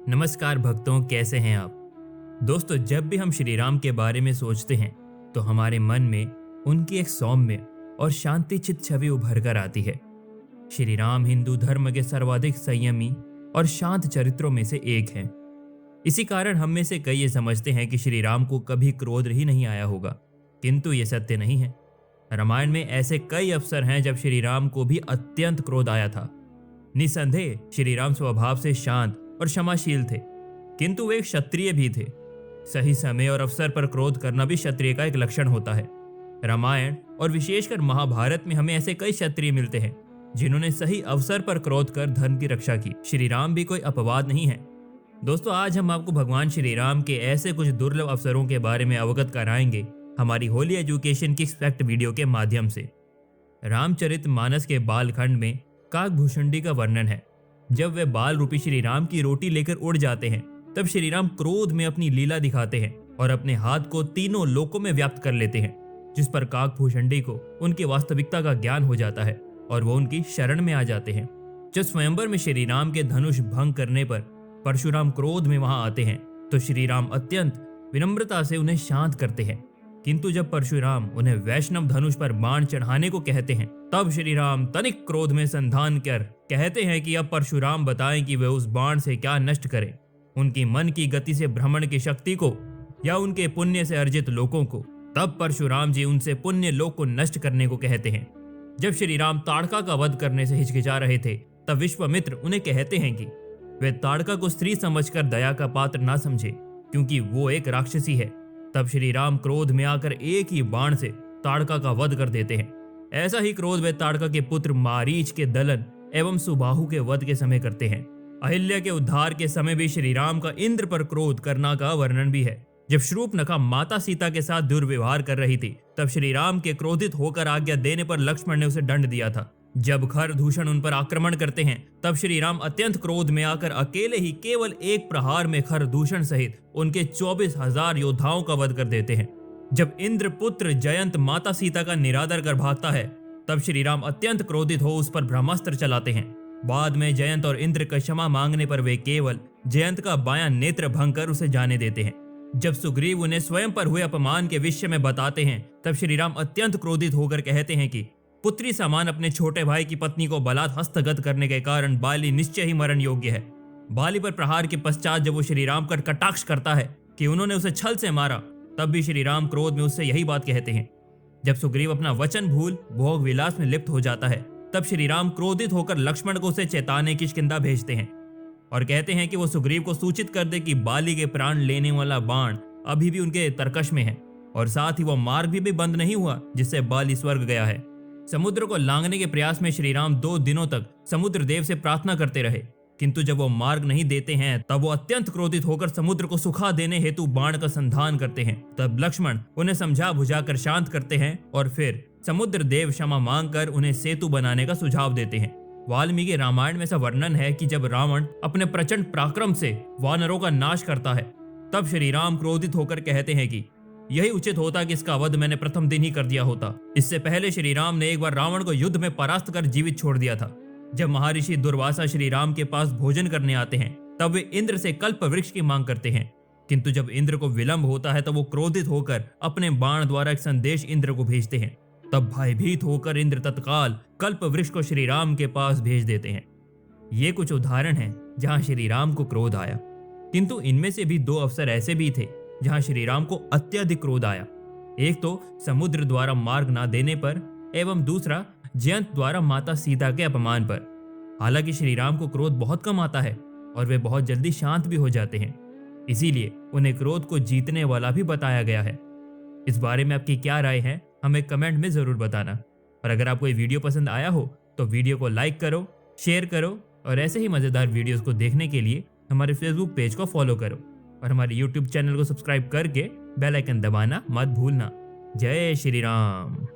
नमस्कार भक्तों, कैसे हैं आप। दोस्तों, जब भी हम श्री राम के बारे में सोचते हैं तो हमारे मन में उनकी एक सौम्य और शांतिचित छवि उभर कर आती है। श्री राम हिंदू धर्म के सर्वाधिक संयमी और शांत चरित्रों में से एक हैं। इसी कारण हम में से कई ये समझते हैं कि श्री राम को कभी क्रोध ही नहीं आया होगा, किंतु ये सत्य नहीं है। रामायण में ऐसे कई अवसर हैं जब श्री राम को भी अत्यंत क्रोध आया था। निसंदेह श्री राम स्वभाव से शांत और क्षमाशील थे, किंतु वे एक क्षत्रिय भी थे। सही समय और अवसर पर क्रोध करना भी क्षत्रिय का एक लक्षण होता है। रामायण और विशेषकर महाभारत में हमें ऐसे कई क्षत्रिय मिलते हैं जिन्होंने सही अवसर पर क्रोध कर धर्म की रक्षा की। श्री राम भी कोई अपवाद नहीं है। दोस्तों, आज हम आपको भगवान श्री राम के ऐसे कुछ दुर्लभ अवसरों के बारे में अवगत कराएंगे हमारी होली एजुकेशन की एक्सपेक्ट वीडियो के माध्यम से। रामचरितमानस के बालखंड में काकभूषुंडी का वर्णन है। जब वे बाल रूपी श्री राम की रोटी लेकर उड़ जाते हैं, तब श्री राम क्रोध में अपनी लीला दिखाते हैं और अपने हाथ को तीनों लोकों में व्याप्त कर लेते हैं, जिस पर काकभूषुंडी को उनकी वास्तविकता का ज्ञान हो जाता है और वो उनकी शरण में आ जाते हैं। जब स्वयंवर में श्री राम के धनुष भंग करने पर परशुराम क्रोध में वहां आते हैं, तो श्री राम अत्यंत विनम्रता से उन्हें शांत करते हैं। किंतु जब परशुराम उन्हें वैष्णव धनुष पर बाण चढ़ाने को कहते हैं, तब श्री राम तनिक क्रोध में संधान कर कहते हैं कि अब परशुराम बताएं कि वे उस बाण से क्या नष्ट करें, उनकी मन की गति से भ्रमण की शक्ति को या उनके पुण्य से अर्जित लोकों को। तब परशुराम जी उनसे पुण्य लोक को नष्ट करने को कहते हैं। जब श्री राम ताड़का का वध करने से हिचकिचा रहे थे, तब विश्वामित्र उन्हें कहते हैं कि वे ताड़का को स्त्री समझकर दया का पात्र ना समझे, क्योंकि वो एक राक्षसी है। तब श्री राम क्रोध में आकर एक ही बाण से ताड़का का वध कर देते हैं। ऐसा ही क्रोध वे ताड़का के पुत्र मारीच के दलन एवं सुबाहु के वध के समय करते हैं। अहिल्या के उद्धार के समय भी श्री राम का इंद्र पर क्रोध करना का वर्णन भी है। जब शूर्पणखा माता सीता के साथ दुर्व्यवहार कर रही थी, तब श्री राम के क्रोधित होकर आज्ञा देने पर लक्ष्मण ने उसे दंड दिया था। जब खरदूषण उन पर आक्रमण करते हैं, तब श्री राम अत्यंत क्रोध में आकर अकेले ही केवल एक प्रहार में खरदूषण सहित उनके 24,000 योद्धाओं का वध कर देते हैं। जब इंद्र पुत्र जयंत माता सीता का निरादर कर भागता है, तब श्री राम अत्यंत क्रोधित हो उस पर ब्रह्मास्त्र चलाते हैं। बाद में जयंत और इंद्र का क्षमा मांगने पर वे केवल जयंत का बायां नेत्र भंग कर उसे जाने देते हैं। जब सुग्रीव उन्हें स्वयं पर हुए अपमान के विषय में बताते हैं, तब श्री राम अत्यंत क्रोधित होकर कहते हैं कि पुत्री समान अपने छोटे भाई की पत्नी को बलात् हस्तगत करने के कारण बाली निश्चय ही मरण योग्य है। बाली पर प्रहार के पश्चात जब वो श्री राम का कटाक्ष करता है कि उन्होंने उसे छल से मारा, तब भी श्री राम क्रोध में उससे यही बात कहते हैं। जब सुग्रीव अपना वचन भूल भोग विलास में लिप्त हो जाता है, तब श्री राम क्रोधित होकर लक्ष्मण को उसे चेताने किष्किंधा भेजते हैं और कहते हैं कि वो सुग्रीव को सूचित कर दे कि बाली के प्राण लेने वाला बाण अभी भी उनके तरकश में है, और साथ ही वो मार्ग भी बंद नहीं हुआ जिससे बाली स्वर्ग गया है। समुद्र को लांघने के प्रयास में श्री राम 2 दिनों तक समुद्र देव से प्रार्थना करते रहे, किंतु जब वो मार्ग नहीं देते हैं, तब वो अत्यंत क्रोधित होकर समुद्र को सुखा देने हेतु बाण का संधान करते हैं। तब लक्ष्मण उन्हें समझा बुझाकर शांत करते हैं और फिर समुद्र देव क्षमा मांगकर उन्हें सेतु बनाने का सुझाव देते हैं। वाल्मीकि रामायण में ऐसा वर्णन है कि जब रावण अपने प्रचंड पराक्रम से वानरों का नाश करता है, तब श्री राम क्रोधित होकर कहते हैं कि यही उचित होता कि इसका वध मैंने प्रथम दिन ही कर दिया होता। इससे पहले श्री राम ने एक बार रावण को युद्ध में परास्त कर जीवित छोड़ दिया था। जब महर्षि दुर्वासा श्री राम के पास भोजन करने आते हैं, तब वे इंद्र से कल्प वृक्ष की मांग करते हैं, किंतु जब इंद्र को विलंब होता है, तब वो क्रोधित होकर अपने बाण द्वारा एक संदेश इंद्र को भेजते हैं। तब भयभीत होकर इंद्र तत्काल कल्प वृक्ष को श्री राम के पास भेज देते हैं। ये कुछ उदाहरण हैं जहां श्री राम को क्रोध आया, किंतु इनमें से भी 2 अवसर ऐसे भी थे जहां श्री राम को अत्यधिक क्रोध आया। एक तो समुद्र द्वारा मार्ग ना देने पर, एवं दूसरा जयंत द्वारा माता सीता के अपमान पर। हालांकि श्री राम को क्रोध बहुत कम आता है और वे बहुत जल्दी शांत भी हो जाते हैं, इसीलिए उन्हें क्रोध को जीतने वाला भी बताया गया है। इस बारे में आपकी क्या राय है, हमें कमेंट में जरूर बताना। और अगर आपको ये वीडियो पसंद आया हो तो वीडियो को लाइक करो, शेयर करो, और ऐसे ही मजेदार वीडियोस को देखने के लिए हमारे फेसबुक पेज को फॉलो करो और हमारे यूट्यूब चैनल को सब्सक्राइब करके बेल आइकन दबाना मत भूलना। जय श्री राम।